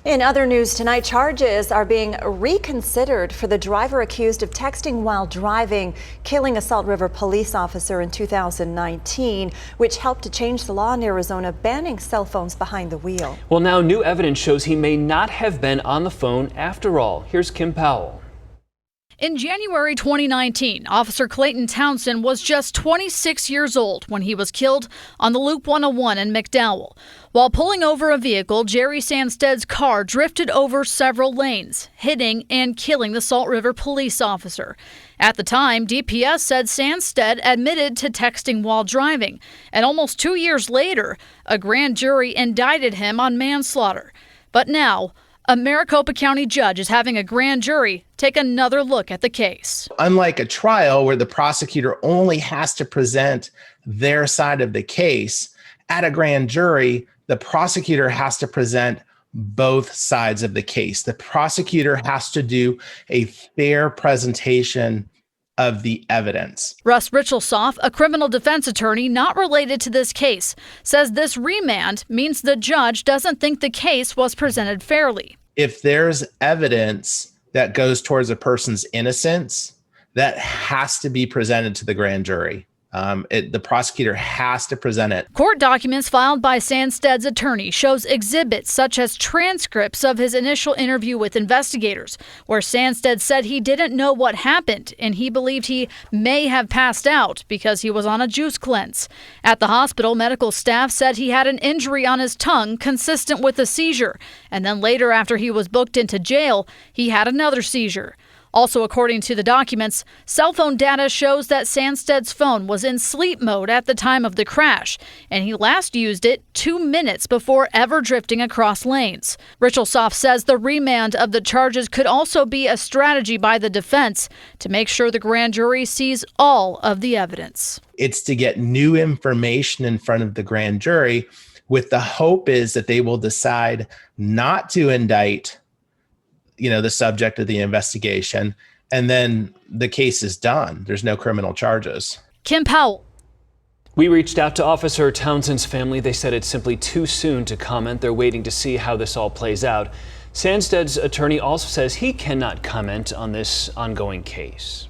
In other news tonight, charges are being reconsidered for the driver accused of texting while driving, killing a Salt River police officer in 2019, which helped to change the law in Arizona banning cell phones behind the wheel. Well, now new evidence shows he may not have been on the phone after all. Here's Kim Powell. In January 2019, Officer Clayton Townsend was just 26 years old when he was killed on the Loop 101 in McDowell. While pulling over a vehicle, Jerry Sandsted's car drifted over several lanes, hitting and killing the Salt River police officer. At the time, DPS said Sandsted admitted to texting while driving, and almost 2 years later, a grand jury indicted him on manslaughter. But now, a Maricopa County judge is having a grand jury take another look at the case. Unlike a trial where the prosecutor only has to present their side of the case, at a grand jury, the prosecutor has to present both sides of the case. The prosecutor has to do a fair presentation of the evidence. Russ Richelsoff, a criminal defense attorney not related to this case, says this remand means the judge doesn't think the case was presented fairly. If there's evidence that goes towards a person's innocence, that has to be presented to the grand jury. The prosecutor has to present it. Court documents filed by Sandsted's attorney shows exhibits such as transcripts of his initial interview with investigators, where Sandsted said he didn't know what happened and he believed he may have passed out because he was on a juice cleanse. At the hospital, medical staff said he had an injury on his tongue consistent with a seizure, and then later, after he was booked into jail, he had another seizure. Also, according to the documents, cell phone data shows that Sandsted's phone was in sleep mode at the time of the crash, and he last used it 2 minutes before ever drifting across lanes. Richelsoff says the remand of the charges could also be a strategy by the defense to make sure the grand jury sees all of the evidence. It's to get new information in front of the grand jury, with the hope is that they will decide not to indict the subject of the investigation, and then the case is done. There's no criminal charges. Kim Powell. We reached out to Officer Townsend's family. They said it's simply too soon to comment. They're waiting to see how this all plays out. Sandsted's attorney also says he cannot comment on this ongoing case.